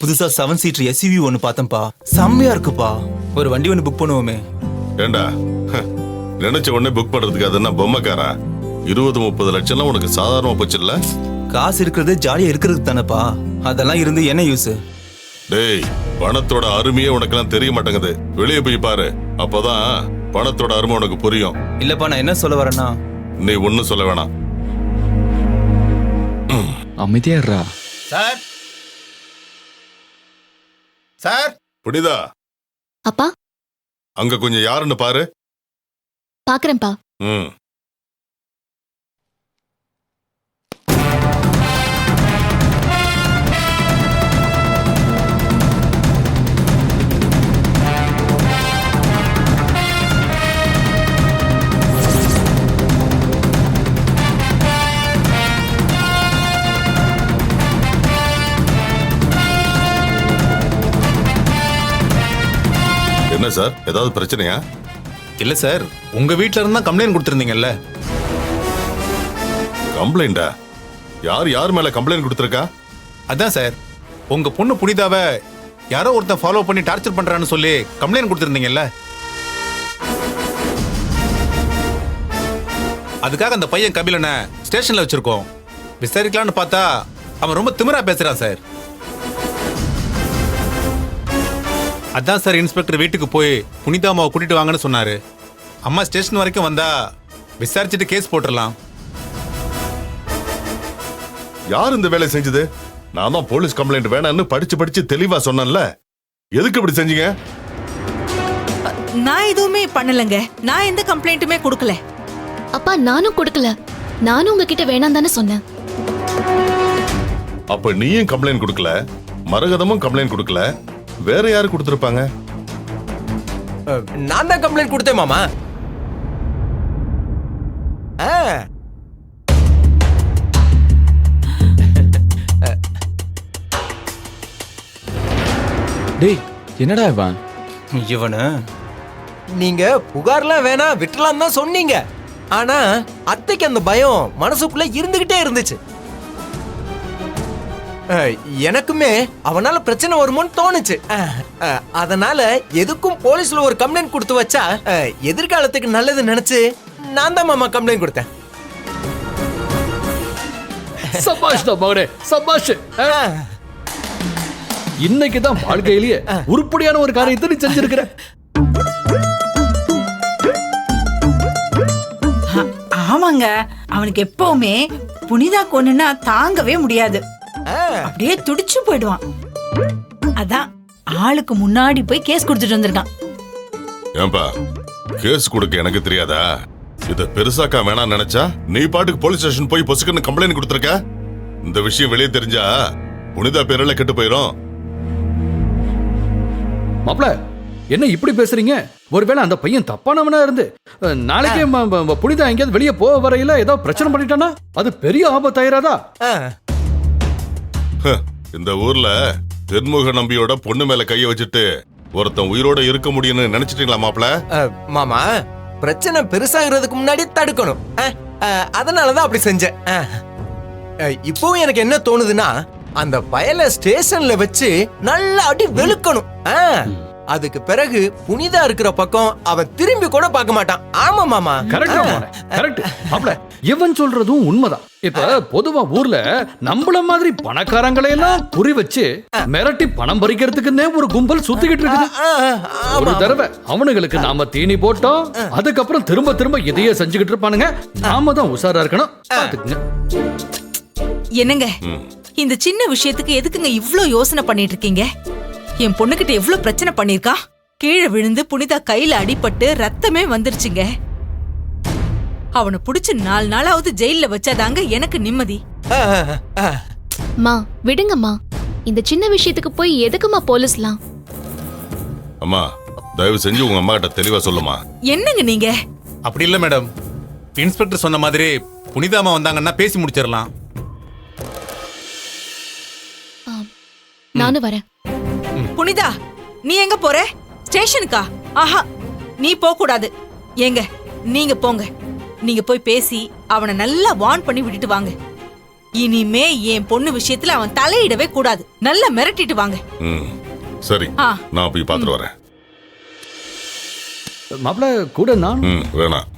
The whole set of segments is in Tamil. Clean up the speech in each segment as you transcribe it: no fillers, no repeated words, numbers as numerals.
புதுசா 7 சீட்டர் எஸ்யூவி ஒன்னு பார்த்தேன்ப்பா. செம்மையா இருக்குப்பா. ஒரு வண்டி ஒன்னு புக் பண்ணுவோமே. ஏண்டா நினைச்ச உடனே புக் பண்றதுக்கு அது என்ன பொம்மைக்காரா? 20-30 லட்சம்லாம் உனக்கு சாதாரணமா போச்சு இல்ல? காசு இருக்கிறது ஜாலியா இருக்கிறதுக்கு தானேப்பா. அதெல்லாம் இருந்து என்ன யூஸ்? டேய், பணத்தோட அருமையே உனக்கெல்லாம் தெரிய மாட்டேங்குது. வெளியே போய் பாரு, அப்பதான் பணத்தோட அருமை உனக்கு புரியும். இல்லப்பா, நான் என்ன சொல்ல வரேன்னா, நீ ஒன்னும் சொல்ல வேணாம். அமைதியா இருடா. சார் சார் புனிதா, அப்பா அங்க கொஞ்சம் யாருன்னு பாரு. பாக்குறேன்ப்பா. ம். என்ன சார், ஏதாவது பிரச்சனையா? இல்ல சார், உங்க வீட்ல இருந்தா கம்ப்ளைண்ட் கொடுத்திருந்தீங்கல்ல. கம்ப்ளைண்டா? யார் மேல கம்ப்ளைண்ட் கொடுத்திருக்கா? அதான் சார், உங்க பொண்ணு புனிதாவை யாரோ ஒருத்தன் ஃபாலோ பண்ணி டார்ச்சர் பண்றான்னு சொல்லி கம்ப்ளைண்ட் கொடுத்திருந்தீங்கல்ல. அதுக்காக அந்த பையன் கபிலனை ஸ்டேஷன்ல வச்சிருக்கோம். விசாரிக்கலாம்னு பார்த்தா அவன் ரொம்ப திமிரா பேசுறான் சார். அதான் சார் இன்ஸ்பெக்டர் வீட்டுக்கு போய் புனிதா அம்மாவை கூட்டிட்டு வாங்கன்னு சொன்னாரு. அம்மா ஸ்டேஷன் வரைக்கும் வந்தா விசாரிச்சுட்டு கேஸ் போட்டுடலாம். யார் இந்த வேலை செஞ்சது? நான் தான் போலீஸ் கம்ப்ளைண்ட் வேணான்னு படிச்சு தெளிவா சொன்னேன்ல. எதுக்கு இப்படி செஞ்சீங்க? நான் எதுவுமே பண்ணலங்க. நான் எந்த கம்ப்ளைண்ட்டுமே கொடுக்கல. அப்பா நானும் கொடுக்கல. நானும் உங்ககிட்ட வேணாம் தானே சொன்னேன். அப்ப நீயும் கம்ப்ளைண்ட் கொடுக்கல, மரகதமும் கம்ப்ளைண்ட் கொடுக்கல, வேற யாரு கொடுத்திருப்பாங்க? நான் தான் கம்ப்ளைண்ட் கொடுத்தேன் மாமா. டேய், என்னடா இவன்? இவனு நீங்க புகார்லாம் வேணாம் விட்டுலாம் தான் சொன்னீங்க. ஆனா அத்தைக்கு அந்த பயம் மனசுக்குள்ள இருந்துகிட்டே இருந்துச்சு. எனக்குமே அவனால பிரச்சனை வருமோன்னு தோணுச்சு. அதனால எதுக்கும் போலீஸ்ல ஒரு கம்ப்ளைண்ட் கொடுத்து வச்சா எதிர்காலத்துக்கு நல்லது நினைச்சு நான் தான் மாமா கம்ப்ளைண்ட் கொடுத்தேன். சபாஷ் தான் மகனே, சபாஷ். இன்னைக்கு தான் வாழ்க்கையிலேயே உருப்படியான ஒரு காரியத்தை நீ செஞ்சிருக்கிற. ஆமாங்க, அவனுக்கு எப்பவுமே புனிதா கொன்னுனா தாங்கவே முடியாது. அப்படியே துடிச்சு போயிடுவான். அதான் ஆளுக்கு முன்னாடி போய் கேஸ் கொடுத்துட்டு வந்திருக்கான். ஏன்பா, கேஸ் கொடுக்க எனக்கு தெரியாதா? இத பெருசாக்கா வேணாம் நினைச்சா நீ பாட்டுக்கு போலீஸ் ஸ்டேஷன் போய் பொசுக்குன்னு கம்ப்ளைண்ட் கொடுத்திருக்க. இந்த விஷயம் வெளியே தெரிஞ்சா புனிதா பேரெல்லாம் கெட்டு போயிரும். மாப்ள, என்ன இப்படி பேசுறீங்க? ஒருவேளை அந்த பையன் தப்பானவனா இருந்து நாளைக்கே புனிதா எங்கேயாவது வெளியே போக வரையில ஏதோ பிரச்சனை பண்ணிட்டானா அது பெரிய ஆபத்தாயிராதா? இந்த ஊர்ல தென்முக நம்பியோட பொண்ணு மேல கைய வச்சுட்டு ஒருத்தன் உயிரோட இருக்க முடியும்னு நினைச்சிட்டீங்களா மாப்ள? மாமா, பிரச்சனை பெருசாகிறதுக்கு முன்னாடி தடுக்கணும். அதனாலதான் அப்படி செஞ்சேன். இப்பவும் எனக்கு என்ன தோணுதுன்னா, அந்த பயல ஸ்டேஷன்ல வச்சு நல்லா அடி வெளுக்கணும். அதுக்கு பிறகு புனிதா இருக்கிற பக்கம் அவன் திரும்பி கூட பார்க்க மாட்டான். ஆமா மாமா, கரெக்ட். மாப்ள, இவன் சொல்றதும் உண்மைதான். இப்ப பொதுவா ஊர்ல நம்மள மாதிரி பணக்காரங்களை எல்லாம் குறி வச்சு மிரட்டி பணம் பறிக்கிறதுக்குன்னே ஒரு கும்பல் சுத்திக்கிட்டு இருக்குது. ஒரு தடவை அவனுங்களுக்கு நாம தீனி போட்டோம், அதுக்கப்புறம் திரும்ப திரும்ப இதையே செஞ்சுக்கிட்டு இருப்பானுங்க. நாம தான் உஷாரா இருக்கணும். பாத்துக்குங்க. என்னங்க, இந்த சின்ன விஷயத்துக்கு எதுக்குங்க இவ்ளோ யோசனை பண்ணிட்டு இருக்கீங்க? என் பொண்ணுகிட்ட எவ்வளவு பிரச்சனை பண்ணிருக்கா. கீழே விழுந்து புனிதா கையில அடிபட்டு ரத்தமே வந்துருச்சுங்க. அவனை புடிச்சு 4 நாளாவது ஜெயில வச்சாதாங்க எனக்கு நிம்மதி. மா விடுங்கம்மா, இந்த சின்ன விஷயத்துக்கு போய் எதுக்குமா போலீஸ்லாம்? அம்மா, தயவு செஞ்சு உங்க அம்மா கிட்ட தெளிவா சொல்லுமா. என்னங்க நீங்க? அப்படி இல்ல மேடம், இன்ஸ்பெக்டர் சொன்ன மாதிரி புனிதா அம்மா வந்தாங்கன்னா பேசி முடிச்சிடலாம். நானும் வரேன். புனிதா, நீ எங்க போற? ஸ்டேஷனுக்கா? ஆஹா, நீ போக கூடாது. ஏங்க, நீங்க போங்க. நீங்க போய் பேசி அவனை நல்லா வார்ன் பண்ணி விட்டுட்டு வாங்க. இனிமே என் பொண்ணு விஷயத்துல அவன் தலையிடவே கூடாது. நல்லா மிரட்டிட்டு வாங்க. ம் சரி, ஆ. நான் போய் பார்த்துட்டு வரேன். மாப்பிள கூட நான் ம் வேணாம்.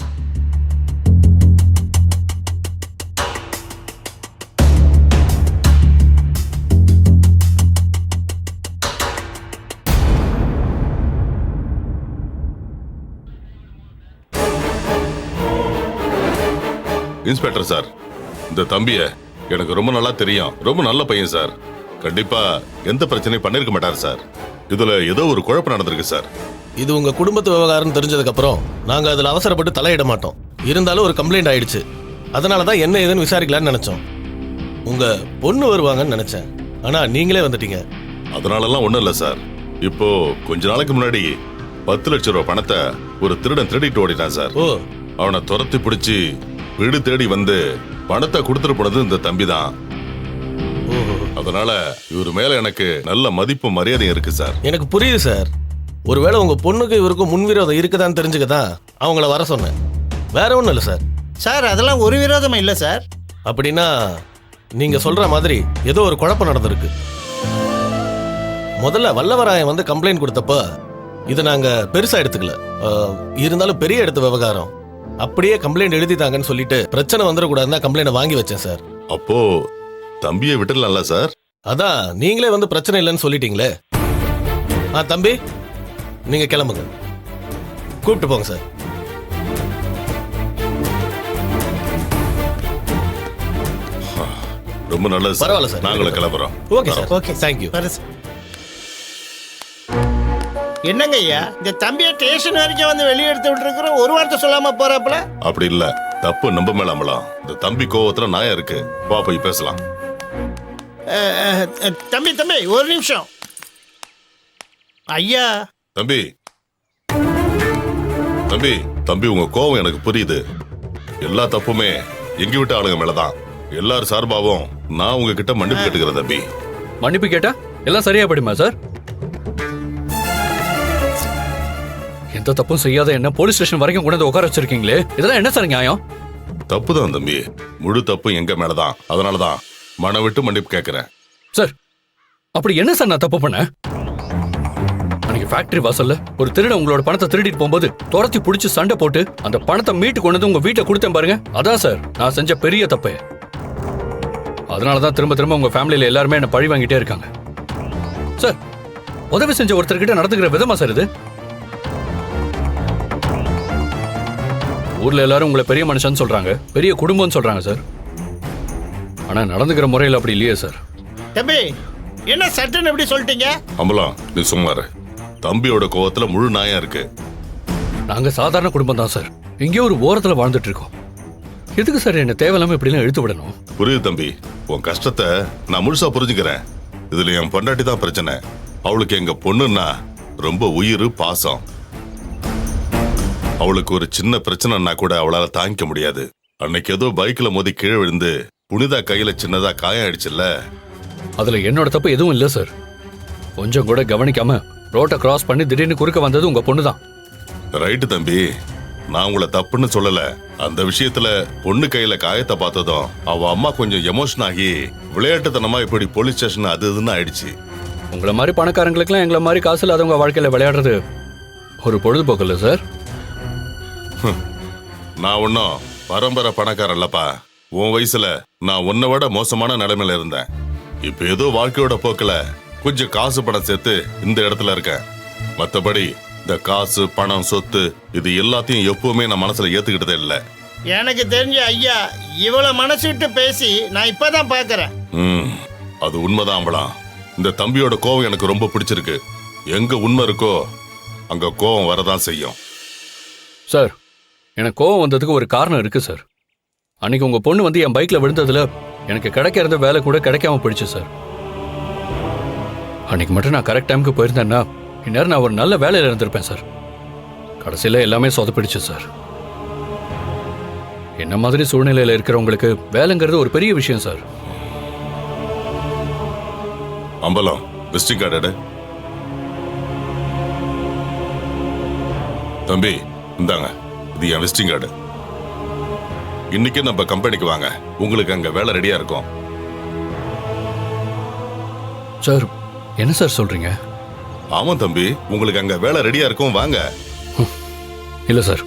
இன்ஸ்பெக்டர் சார், இந்த தம்பிய எனக்கு ரொம்ப நல்லா தெரியும். ரொம்ப நல்ல பையன் சார். கண்டிப்பா எந்த பிரச்சனையும் பண்ணிருக்க மாட்டார் சார். இதுல ஏதோ ஒரு குழப்பம் நடந்திருக்கு சார். இது உங்க குடும்பத்து விவகாரம் தெரிஞ்சதுக்கு அப்புறம் நாங்க அதுல அவசரப்பட்டு தலையிட மாட்டோம். இருந்தாலும் ஒரு கம்ப்ளைண்ட் ஆயிடுச்சு. அதனாலதான் என்ன ஏதுன்னு விசாரிக்கலாம்னு நினைச்சோம். உங்க பொண்ணு வருவாங்கன்னு நினைச்சேன். ஆனா நீங்களே வந்துட்டீங்க. அதனாலலாம் ஒண்ணும் இல்ல சார். இப்போ கொஞ்ச நாளைக்கு முன்னாடி 10 லட்சம் ரூபாய் பணத்தை ஒரு திருடன் திருடிட்டு ஓடிட்டான் சார். ஓ, அவனை துரத்தி பிடிச்சி வீடு தேடி வந்து பணத்தை கொடுத்துட்டு போனது இந்த தம்பி தான். அதனால இவர் மேல எனக்கு நல்ல மதிப்பு மரியாதை இருக்கு சார். எனக்கு புரியுது சார். ஒருவேளை உங்க பொண்ணுக்கு இவருக்கும் முன்விரோதம் இருக்குதான்னு தெரிஞ்சுக்கதான் அவங்கள வர சொன்னேன். வேற ஒண்ணும் இல்லை சார். சார் அதெல்லாம் ஒரு விரோதமும் இல்லை சார். அப்படின்னா நீங்க சொல்ற மாதிரி ஏதோ ஒரு குழப்பம் நடந்திருக்கு. முதல்ல வல்லவராயன் வந்து கம்ப்ளைண்ட் கொடுத்தப்ப இதை நாங்க பெருசா எடுத்துக்கல. இருந்தாலும் பெரிய எடுத்த விவகாரம். அப்படியே கம்ப்ளைண்ட் எழுதிட்டாங்கன்னு சொல்லிட்டு பிரச்சனை வந்துடக்கூடாதுன்னு கம்ப்ளைண்ட் வாங்கி வச்சேன் சார். அப்போ தம்பியை விட்டுடலாம்ல சார்? அதான் நீங்களே வந்து பிரச்சனை இல்லைன்னு சொல்லிட்டீங்களே. தம்பி நீங்க கிளம்புங்க. கூப்பிட்டு போங்க சார். ரொம்ப நல்லது சார். பரவாயில்ல சார். நாங்களும் கிளம்புறோம். Okay sir. Okay thank you. என்னங்க ஐயா, இந்த தம்பியை ஸ்டேஷன் வரைக்கும் வந்து வெளியே எடுத்து விட்டுருக்கிறோம், ஒரு வார்த்தை சொல்லாம போறாப்புல. அப்படி இல்ல, தப்பு நம்ப மேலாமலாம். இந்த தம்பி கோவத்துல நாயா இருக்கு. வா போய் பேசலாம். தம்பி தம்பி ஒரு நிமிஷம். ஐயா தம்பி தம்பி தம்பி உங்க கோவம் எனக்கு புரியுது. எல்லா தப்புமே எங்க விட்ட ஆளுங்க மேலதான். எல்லாரும் சார்பாவும் நான் உங்ககிட்ட மன்னிப்பு கேட்டுக்கிறேன் தம்பி. மன்னிப்பு கேட்டா எல்லாம் சரியா படிமா சார்? எந்த தப்பும் செய்யாத என்ன போலீஸ் ஸ்டேஷன் வரைக்கும் கொண்டு வந்து உட்கார வச்சிருக்கீங்களே, இதெல்லாம் என்ன சார் நியாயம்? தப்புதான் தம்பி, முழு தப்பு எங்க மேலதான். அதனாலதான் மன விட்டு மன்னிப்பு கேட்கிறேன். சார் அப்படி என்ன சார் நான் தப்பு பண்ணேன்? அன்னைக்கு ஃபேக்டரி வாசல்ல ஒரு திருடன் உங்களோட பணத்தை திருடிட்டு போகும்போது துரத்தி பிடிச்சி சண்டை போட்டு அந்த பணத்தை மீட்டு கொண்டு வந்து உங்க வீட்டை கொடுத்தேன் பாருங்க. அதான் சார் நான் செஞ்ச பெரிய தப்பு. அதனாலதான் திரும்ப திரும்ப உங்க ஃபேமிலியில எல்லாருமே என்ன பழி வாங்கிட்டே இருக்காங்க. சார் உதவி செஞ்ச ஒருத்தர்கிட்ட நடந்துக்கிற விதமா சார் இது? ஊர்ல எல்லாரும் உங்களை பெரிய மனுஷன் சொல்றாங்க, பெரிய குடும்பம் சொல்றாங்க சார். ஆனா நடந்துக்கிற முறையில் அப்படி இல்லையே சார். தம்பி என்ன சட்டுன்னு எப்படி சொல்லிட்டீங்க? அம்பலாம் நீ சும்மா இரு. தம்பியோட கோவத்துல முழு நாயா இருக்கு. நாங்க சாதாரண குடும்பம் தான் சார். எங்கேயோ ஒரு ஓரத்துல வாழ்ந்துட்டு இருக்கோம். எதுக்கு சார் என்ன தேவையில்லாம இப்படிலாம் இழுத்து விடணும்? புரியுது தம்பி, உன் கஷ்டத்தை நான் முழுசா புரிஞ்சுக்கிறேன். இதுல என் பொண்டாட்டி தான் பிரச்சனை. அவளுக்கு எங்க பொண்ணுன்னா ரொம்ப உயிர் பாசம். அவளுக்கு ஒரு சின்ன பிரச்சனைனா கூட அவளால தாங்கிக்க முடியாது. அன்னைக்கு ஏதோ பைக்ல மோதி கீழே விழுந்து புனிதா கையில சின்னதா காயம் ஆயிடுச்சுல்ல. அதுல என்னோட தப்பு எதுவும் இல்ல சார். கொஞ்சம் கூட கவனிக்காம ரோட்டை கிராஸ் பண்ணி திடீர்னு குறுக்க வந்தது உங்க பொண்ணு தான். ரைட்டு தம்பி, நான் உங்களை தப்புன்னு சொல்லல. அந்த விஷயத்துல பொண்ணு கையில காயத்தை பார்த்ததும் அவ அம்மா கொஞ்சம் எமோஷன் ஆகி விளையாட்டுத்தனமா இப்படி போலீஸ் ஸ்டேஷன் அது இதுன்னு ஆயிடுச்சு. உங்களை மாதிரி பணக்காரங்களுக்குலாம் எங்களை மாதிரி காசு இல்லாதவங்க வாழ்க்கையில விளையாடுறது ஒரு பொழுதுபோக்கு இல்ல சார். நான் ஒன்னும் பரம்பரை பணக்காரன் இல்லப்பா. உன் வயசுல நான் உன்னை விட மோசமான நிலைமையில இருந்தேன். இப்ப ஏதோ வாழ்க்கையோட போக்குல கொஞ்சம் காசு பணம் சேர்த்து இந்த இடத்துல இருக்கேன். மத்தபடி இந்த காசு பணம் சொத்து இது எல்லாத்தையும் எப்பவுமே நான் மனசுல ஏத்துக்கிட்டதே இல்ல. எனக்கு தெரிஞ்ச ஐயா இவ்வளவு மனசு விட்டு பேசி நான் இப்பதான் பாக்குறேன். அது உண்மைதான் அம்பலாம். இந்த தம்பியோட கோவம் எனக்கு ரொம்ப பிடிச்சிருக்கு. எங்க உண்மை இருக்கோ அங்க கோவம் வரதான் செய்யும். சார் எனக்கு கோவம் வந்ததுக்கு ஒரு காரணம் இருக்கு சார். அன்னைக்கு உங்க பொண்ணு வந்து என் பைக்ல விழுந்ததுல எனக்கு கிடைக்க இருந்த வேலை கூட கிடைக்காம போயிடுச்சு சார். அன்னைக்கு மட்டும் நான் கரெக்ட் டைமுக்கு போயிருந்தேன்னா இந்நேரம் நான் ஒரு நல்ல வேலையில இருந்திருப்பேன் சார். கடைசியில எல்லாமே சொதப்பிடுச்சு சார். என்ன மாதிரி சூழ்நிலையில இருக்கிறவங்களுக்கு வேலைங்கிறது ஒரு பெரிய விஷயம் சார். அம்பலம் விசிட்டிங் கார்டு எடு. தம்பி இந்தாங்க, இது என் விசிட்டிங் கார்டு. இன்னைக்கு நம்ம கம்பெனிக்கு வாங்க, உங்களுக்கு அங்க வேலை ரெடியா இருக்கும். சார் என்ன சார் சொல்றீங்க? ஆமா தம்பி, உங்களுக்கு அங்க வேலை ரெடியா இருக்கும், வாங்க. இல்ல சார்,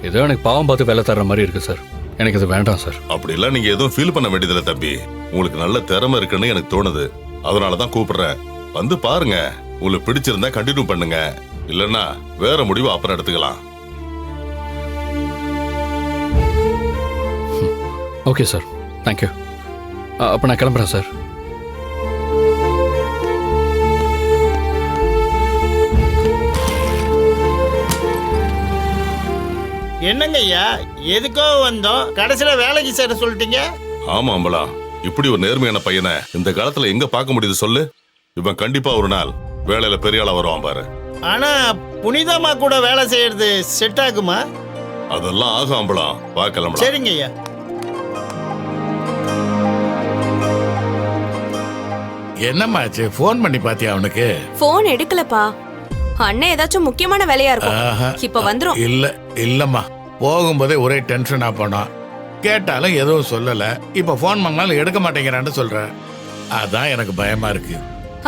ஏதோ எனக்கு பாவம் பார்த்து வேலை தர்ற மாதிரி இருக்கு சார். எனக்கு இது வேண்டாம் சார். அப்படிலாம் நீங்க எதுவும் ஃபீல் பண்ண வேண்டியதில்லை தம்பி. உங்களுக்கு நல்ல திறமை இருக்குன்னு எனக்கு தோணுது, அதனாலதான் கூப்பிடுறேன். வந்து பாருங்க, உங்களுக்கு பிடிச்சிருந்தா கண்டினியூ பண்ணுங்க, இல்லன்னா வேற முடிவு அப்புறம் எடுத்துக்கலாம். Okay sir, thank you. அப்போ நான் கிளம்புறேன் சார். என்னங்க ஐயா, எதுக்கோ வந்தோம், கடைசியில வேலைக்கு சேர சொல்லிட்டீங்க. ஆமா அம்பலா, இப்படி ஒரு நேர்மையான பையனை இந்த காலத்துல எங்க பார்க்க முடியுது சொல்லு? இவன் கண்டிப்பா ஒரு நாள் வேலையில பெரிய ஆளா வருவான் பாரு. ஆனா புனிதமா கூட வேலை செய்யறது செட் ஆகுமா? அதெல்லாம் ஆகும் அம்பலா, பார்க்கலாம். சரிங்க ஐயா. என்னம்மாச்சு, போன் பண்ணி பாத்தியா அவனுக்கு? போன் எடுக்கலப்பா. அண்ணன் ஏதாச்சும் முக்கியமான வேலையா இருக்கும், இப்ப வந்துரும். இல்லம்மா, போகும்போதே ஒரே டென்ஷனா போனோம். கேட்டாலும் எதுவும் சொல்லல. இப்ப போன் பண்ணாலும் எடுக்க மாட்டேங்கிறான்னு சொல்ற. அதான் எனக்கு பயமா இருக்கு.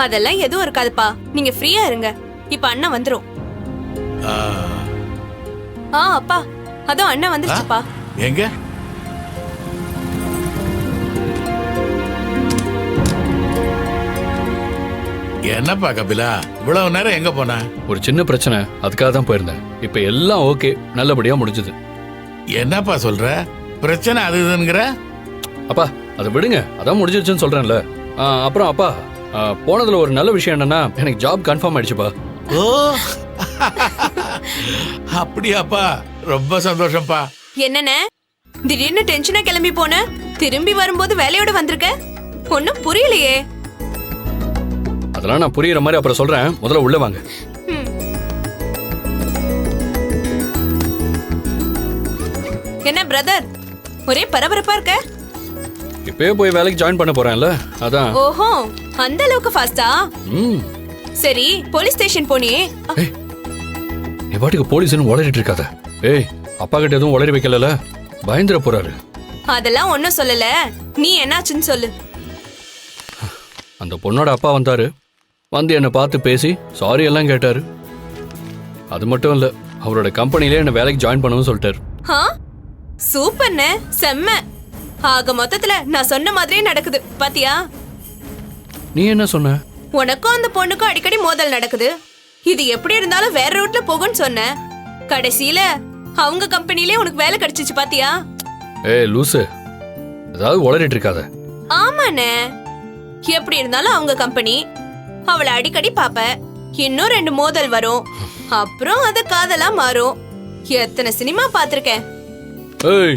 அதெல்லாம் எதுவும் இருக்காதுப்பா, நீங்க ஃப்ரீயா இருங்க. இப்ப அண்ணன் வந்துரும். அப்பா, அதோ அண்ணன் வந்துருச்சுப்பா. எங்க? என்னப்பா கபிலா, இவ்வளவு நேரம் எங்க போன? ஒரு சின்ன பிரச்சனை, அதுக்காக தான் போயிருந்தேன். இப்ப எல்லாம் ஓகே, நல்லபடியா முடிஞ்சது. என்னப்பா சொல்ற? பிரச்சனை அது இதுங்கிற? அப்பா அதை விடுங்க, அதான் முடிஞ்சிருச்சுன்னு சொல்றேன்ல. அப்புறம் அப்பா, போனதுல ஒரு நல்ல விஷயம் என்னன்னா, எனக்கு ஜாப் கன்ஃபார்ம் ஆயிடுச்சுப்பா. ஓ, அப்படியாப்பா, ரொம்ப சந்தோஷம்ப்பா. என்னண்ணே திடீர்னு டென்ஷனா கிளம்பி போன? திரும்பி வரும்போது வேலையோட வந்திருக்க? ஒன்னும் புரியலையே. அதெல்லாம் நான் புரியுற மாதிரி அப்புறம் சொல்றேன், முதல்ல உள்ள வாங்க. என்ன பிரதர், ஒரே பரபரப்பா இருக்க? இப்பவே போய் வேலைக்கு ஜாயின் பண்ண போறேன்ல, அதான். ஓஹோ, அந்த அளவுக்கு ஃபாஸ்டா? சரி, போலீஸ் ஸ்டேஷன் போனியே. நீ பாட்டுக்கு போலீஸ்னு உளறிட்டு இருக்காத. ஏய், அப்பா கிட்ட எதுவும் உளறி வைக்கல, பயந்துட போறாரு. அதெல்லாம் ஒன்னும் சொல்லல, நீ என்னாச்சுன்னு சொல்லு. அந்த பொண்ணோட அப்பா வந்தாரு, வந்து என்னை பார்த்து பேசி சாரி எல்லாம் கேட்டாரு. அது மட்டும் இல்ல, அவரோட கம்பெனிலே என்ன வேலைக்கு ஜாயின் பண்ணவும் சொல்லிட்டாரு. சூப்பர்ண்ணே, செம்ம. ஆக மொத்தத்துல நான் சொன்ன மாதிரியே நடக்குது பாத்தியா? நீ என்ன சொன்ன? உனக்கும் அந்த பொண்ணுக்கும் அடிக்கடி மோதல் நடக்குது. இது எப்படி இருந்தாலும் வேற ரூட்ல போகும்னு சொன்ன. கடைசியில அவங்க கம்பெனிலே உனக்கு வேலை கிடைச்சிச்சு பாத்தியா? ஏய் லூசு, ஏதாவது உளறிட்டு இருக்காத. ஆமாண்ணே, எப்படி இருந்தாலும் அவங்க கம்பெனி, அவளை அடிக்கடி பாப்ப. இன்னும் 2 மோதல் வரும், அப்புறம் அது காதலா மாறும். எத்தனை சினிமா பாத்திருக்கேன். ஏய்,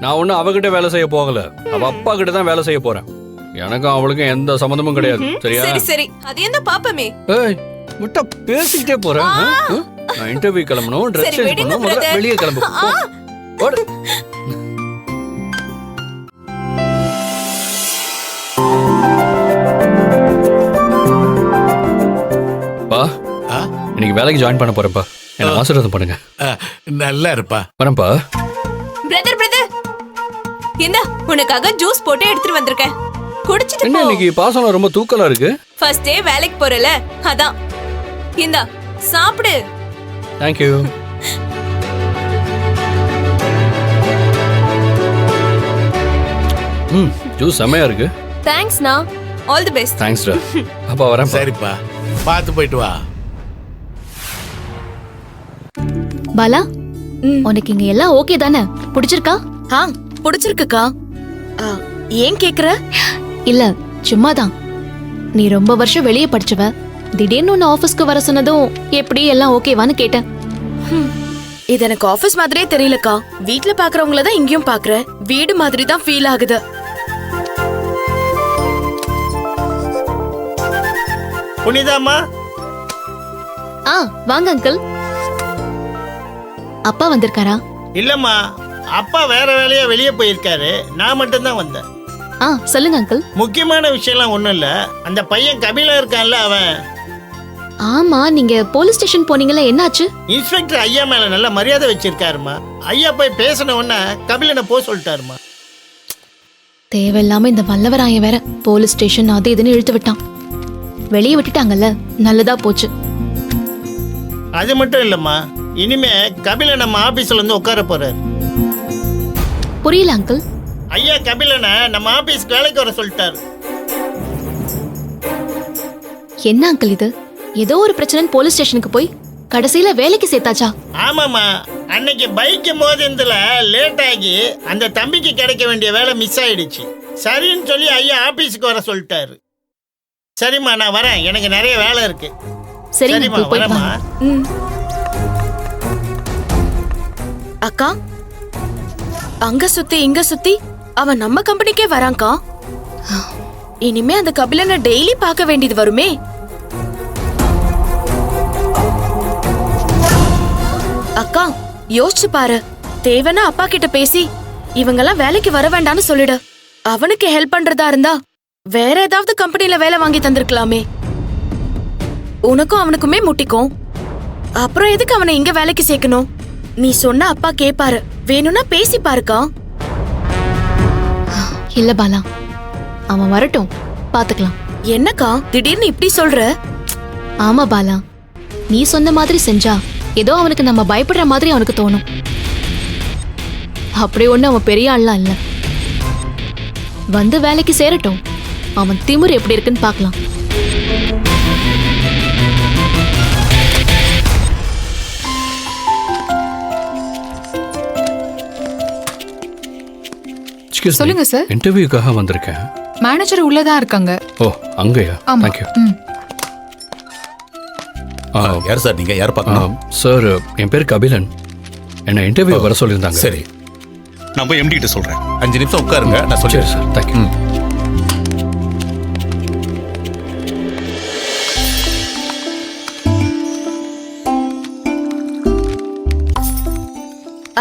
நான் ஒன்னும் அவகிட்ட வேலை செய்ய போகல, அவ அப்பா கிட்ட தான் வேலை செய்ய போறேன். எனக்கும் அவளுக்கும் எந்த சம்பந்தமும் கிடையாது, சரியா? சரி சரி, அது என்ன பாப்பமே. ஏய், முட்டை பேசிக்கிட்டே போறேன். நான் இன்டர்வியூ கிளம்பணும், ட்ரெஸ் சேஞ்ச் பண்ணணும், முதல்ல வெளியே கிளம்பு. ஓடு. பா, இன்னைக்கு வேலைக்கு ஜாயின் பண்ண போறேன்ப்பா. என்ன ஆசீர்வாதம் பண்ணுங்க. நல்லா இருப்பா. வரேன்ப்பா. பிரதர் பிரதர், இந்தா உனக்காக ஜூஸ் போட்டு எடுத்துட்டு வந்திருக்கேன், குடிச்சிட்டு என்ன போ. இன்னைக்கு பாசம் ரொம்ப தூக்கலா இருக்கு. ஃபர்ஸ்ட் டே வேலைக்கு போறல, அதான். இந்தா சாப்பிடு. Thank you. ஜூஸ் செமையா இருக்கு. தேங்க்ஸ் நா. All the best. தேங்க்ஸ் டா. அப்பா வரேன். சரிப்பா, பார்த்து போயிட்டு வா. பாலா, உனக்கு இங்க எல்லாம் ஓகே தானே? பிடிச்சிருக்கா? பிடிச்சிருக்குக்கா. ஏன் கேக்குற? இல்ல, சும்மாதான். நீ ரொம்ப வருஷம் வெளியே படிச்சவ, திடீர்னு உன்னை ஆபீஸ்க்கு வர சொன்னதும் எப்படி எல்லாம் ஓகேவான்னு கேட்டேன். இது எனக்கு ஆபீஸ் மாதிரியே தெரியலக்கா. வீட்ல பாக்குறவங்கள தான் இங்கேயும் பாக்குறேன். வீடு மாதிரி தான் ஃபீல் ஆகுது. புனிதாமா, வாங்க அங்கிள். அப்பா வந்திருக்காரா? இல்லம்மா, அப்பா வேற வேலையா வெளியே போயிருக்காரு, நான் மட்டும்தான் வந்தேன். சொல்லுங்க அங்கிள். முக்கியமான விஷயம்லாம் ஒண்ணும் இல்ல. அந்த பையன் கபிலா இருக்கான்ல, அவன். ஆமா, நீங்க போலீஸ் ஸ்டேஷன் போனீங்கல்ல, என்னாச்சு? இன்ஸ்பெக்டர் ஐயா மேல நல்ல மரியாதை வச்சிருக்காருமா. ஐயா போய் பேசின உடனே கபிலனை போ சொல்லிட்டாருமா. தேவையில்லாம இந்த வல்லவராயன் வேற போலீஸ் ஸ்டேஷன் அது இதுன்னு இழுத்து விட்டான். வெளியே விட்டுட்டாங்கல்ல, நல்லதா போச்சு. அது மட்டும் இல்லம்மா, இனிமே கபிலன் நம்ம ஆபீஸ்ல வந்து உட்கார போறாரு. புரியல அங்கிள். ஐயா கபிலனை நம்ம ஆபீஸ்க்கு வேலைக்கு வர சொல்லிட்டாரு. என்ன அங்கிள் இது? ஏதோ ஒரு பிரச்சனை போலீஸ் ஸ்டேஷனுக்கு போய் கடைசியில வேலைக்கு சேர்த்தாச்சா? ஆமாம்மா, அன்னைக்கு பைக்கு மோதினதுல லேட் ஆகி அந்த தம்பிக்கு கிடைக்க வேண்டிய வேலை மிஸ் ஆயிடுச்சு. சரின்னு சொல்லி ஐயா ஆபீஸ்க்கு வர சொல்லிட்டாரு. சரிம்மா, நான் வரேன், எனக்கு நிறைய வேலை இருக்கு. சரிங்க சரிம்மா, uncle, போயிட்டு வரேம்மா. வாங்க. அக்கா, அங்க சுத்தி இங்க சுத்தி அவன் நம்ம கம்பெனிக்கே வரான்க்கா. இனிமே அந்த கபிலனை டெய்லி பார்க்க வேண்டியது வருமே. அக்கா, யோசிச்சு பாரு. தேவனா அப்பா கிட்ட பேசி இவங்கெல்லாம் வேலைக்கு வர வேண்டாம்னு சொல்லிடு. அவனுக்கு ஹெல்ப் பண்றதா இருந்தா வேற ஏதாவது கம்பெனில வேலை வாங்கி தந்திருக்கலாமே. உனக்கும் அவனுக்குமே முட்டிக்கும். அப்புறம் எதுக்கு அவனை இங்க வேலைக்கு சேர்க்கணும்? நீ சொன்ன அப்பா கேப்பாரு. வேணும்னா பேசி பாருக்கா. இல்ல பாலா, அவன் வரட்டும், பாத்துக்கலாம். என்னக்கா திடீர்னு இப்படி சொல்ற? ஆமா பாலா, நீ சொன்ன மாதிரி செஞ்சா ஏதோ அவனுக்கு நம்ம பயப்படுற மாதிரி அவனுக்கு தோணும். அப்படி ஒண்ணு அவன் பெரிய ஆள்லாம் இல்ல. வந்து வேலைக்கு சேரட்டும், அவன் திமிரு எப்படி இருக்குன்னு பார்க்கலாம். சொல்லுங்க சார். இன்டர்வியூக்காக வந்திருக்கேன். மேனேஜர் உள்ளதா இருக்காங்க. ஓ, அங்கயா? ஆமா. தேங்க்யூ. யார் சார் நீங்க? யார் பார்க்கணும்? சார், என் பேர் கபிலன். என்ன இன்டர்வியூ வர சொல்லியிருந்தாங்க. சரி, நான் போய் எம்டி கிட்ட சொல்றேன். 5 நிமிஷம் உட்காருங்க, நான் சொல்றேன். Sir, thank you.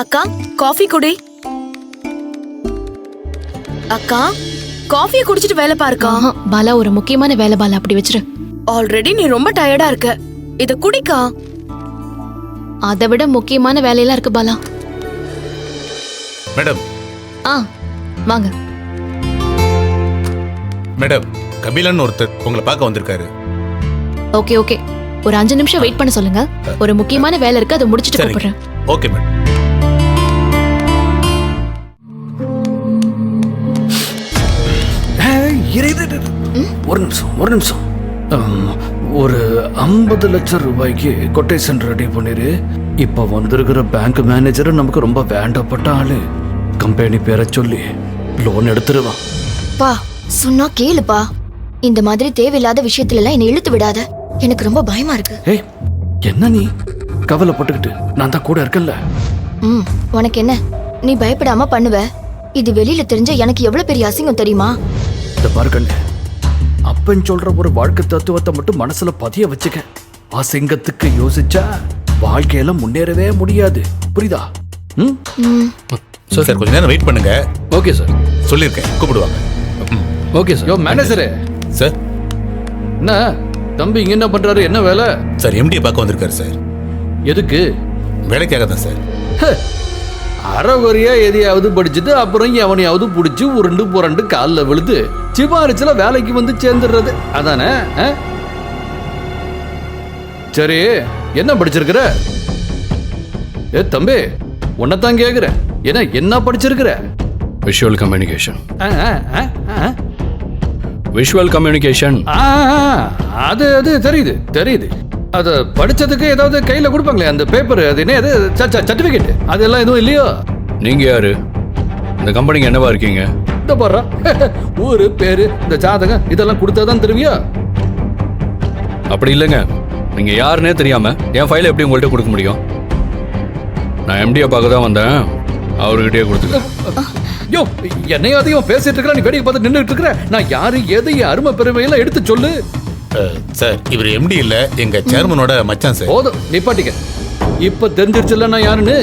அக்கா, காஃபி குடி. அக்கா, காஃபியை குடிச்சிட்டு வேலை பாருக்கா. பாலா, ஒரு முக்கியமான வேலை பாலா, அப்படி வச்சிரு. ஆல்ரெடி நீ ரொம்ப டயர்டா இருக்க, இத குடிக்கா. அதை விட முக்கியமான வேலையெல்லாம் இருக்கு பாலா. மேடம். வாங்க. மேடம், கபிலன் ஒருத்தர் உங்களை பார்க்க வந்திருக்காரு. ஓகே ஓகே, ஒரு 5 நிமிஷம் வெயிட் பண்ண சொல்லுங்க. ஒரு முக்கியமான வேலை இருக்கு, அதை முடிச்சிட்டு கூப்பிடுறேன். Okay madam. ஒரு நிமிஷம். ஒரு 50 லட்சம் ரூபாய்க்கு கொட்டேஷன் ரெடி பண்ணிரு. இப்ப வந்திருக்கிற பேங்க் மேனேஜர் நமக்கு ரொம்ப வேண்டப்பட்ட ஆளு. கம்பெனி பேரை சொல்லி லோன் எடுத்துருவான். பா, சொன்னா கேளுப்பா. இந்த மாதிரி தேவையில்லாத விஷயத்துல எல்லாம் என்னை இழுத்து விடாத. எனக்கு ரொம்ப பயமா இருக்கு. ஏய், என்ன நீ கவலைப்பட்டுக்கிட்டு? நான் தான் கூட இருக்கேன்ல. உனக்கு என்ன? நீ பயப்படாம பண்ணுவ. இது வெளியில தெரிஞ்ச எனக்கு எவ்வளவு பெரிய அசிங்கம் தெரியுமா? இந்த பாருக்கண்ணு, அப்பன் சொல்ற ஒரு வாழ்க்கை தத்துவத்தை மட்டும் மனசுல பதிய வச்சுக்க. அசிங்கத்துக்கு யோசிச்சா வாழ்க்கையில முன்னேறவே முடியாது. புரியுதா? சார், கொஞ்ச நேரம் வெயிட் பண்ணுங்க. ஓகே சார், சொல்லியிருக்கேன், கூப்பிடுவாங்க. Okay sir. யோ மேனேஜரே. சார். என்ன தம்பி இங்க என்ன பண்றாரு? என்ன வேலை? சார், எம்டியை பார்க்க வந்திருக்காரு சார். எதுக்கு? வேலைக்காக தான் சார். அறவரியா எதையாவது படிச்சுட்டு அப்புறம் எவனையாவது பிடிச்சி உருண்டு புரண்டு காலில் விழுது சிபாரிச்சுல வேலைக்கு வந்து சேர்ந்துடுறது அதானே? சரி, என்ன படிச்சிருக்கிற? ஏ தம்பி, உன்னைத்தான் கேக்குற. என்ன படிச்சிருக்கிற? Visual communication. Visual communication. அது தெரியுது. அது படிச்சதுக்கு ஏதாவது கையில கொடுப்பாங்களே அந்த பேப்பர், அது என்ன சர்டிபிகேட், அதெல்லாம் எதுவும் இல்லையோ? நீங்க யாரு? இந்த கம்பெனிக்கு என்னவா இருக்கீங்க? இந்த பாரு, ஊரு பேரு இந்த ஜாதகம் இதெல்லாம் கொடுத்தாதான் தெரிவியா? அப்படி இல்லைங்க, நீங்க யாருன்னே தெரியாம என் ஃபைலை எப்படி உங்கள்கிட்ட கொடுக்க முடியும்? நான் எம்டியை பார்க்க தான் வந்தேன், அவர்கிட்டயே கொடுத்துக்க. யோ, என்னையும் அதையும் பேசிட்டு இருக்கிற, நீ வேடிக்கை பார்த்து நின்றுட்டு இருக்கிற. நான் யாரு எதையும் அருமை பெருமையெல்லாம் எடுத்து சொல்லு. சார், இவர் எம்டி இல்ல, எங்க சேர்மனோட மச்சான் சார். போதும், நிப்பாட்டிக்க. இப்ப தெரிஞ்சிருச்சுல நான் யாருன்னு.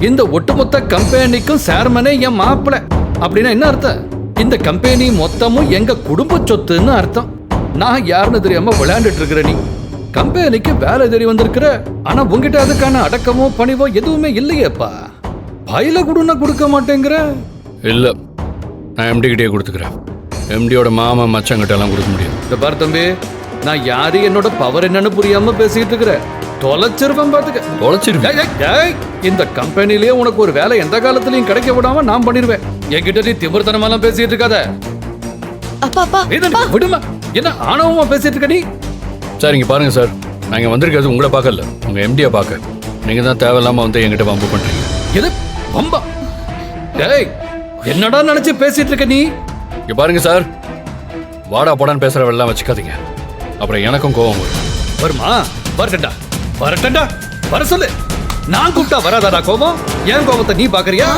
இந்த ஒட்டுமொத்த கம்பெனிக்கும் சேர்மனே என் மாப்பிள்ள. அப்படின்னா என்ன அர்த்தம்? இந்த கம்பெனி மொத்தமும் எங்க குடும்ப சொத்துன்னு அர்த்தம். நான் யாருன்னு தெரியாம விளையாண்டுட்டு இருக்கிற நீ கம்பெனிக்கு வேலை தேடி வந்திருக்கிற. ஆனா உங்ககிட்ட அதுக்கான அடக்கமோ பணிவோ எதுவுமே இல்லையேப்பா. பையில கொடுன்னா கொடுக்க மாட்டேங்கிற. இல்ல, நான் எம்டி கிட்டே கொடுத்துக்கிறேன். எம்டியோட மாமா மச்சங்கிட்ட எல்லாம் கொடுக்க முடியும். இந்த பாரு தம்பி, நான் யாரு என்னோட பவர் என்னன்னு புரியாம பேசிட்டு இருக்கிறேன். தொலைச்சிருப்பேன் பாத்துக்க. தொலைச்சிருவேன். ஏய், ஏய், ஏய், இந்த கம்பெனிலேயே உனக்கு ஒரு வேலை எந்த காலத்திலயும் கிடைக்க விடாம நான் பண்ணிடுவேன். என்கிட்ட நீ திமிர்த்தனமெல்லாம் பேசிட்டு இருக்காத. அப்பா அப்பா விடுமா, என்ன ஆணவமா பேசிட்டு இருக்க நீ? சார் இங்க பாருங்க சார், நான் இங்க வந்திருக்கிறது உங்களை பார்க்கல, உங்க எம்டியை பார்க்க. நீங்க தான் தேவையில்லாம வந்து என்கிட்ட வம்பு பண்றீங்க. எது வம்பா? டேய், என்னடா நினைச்சு பேசிட்டு இருக்க நீ? இங்க பாருங்க சார், வாடா போடான்னு பேசுறவெல்லாம் வச்சுக்காதீங்க, அப்புறம் எனக்கும் கோவம் வரும். வருமா? வரட்டா வரட்டா, வர சொல்லு. நான் கூப்பிட்டா வராதாடா கோபம்? ஏன் கோபத்தை நீ பாக்குறியா?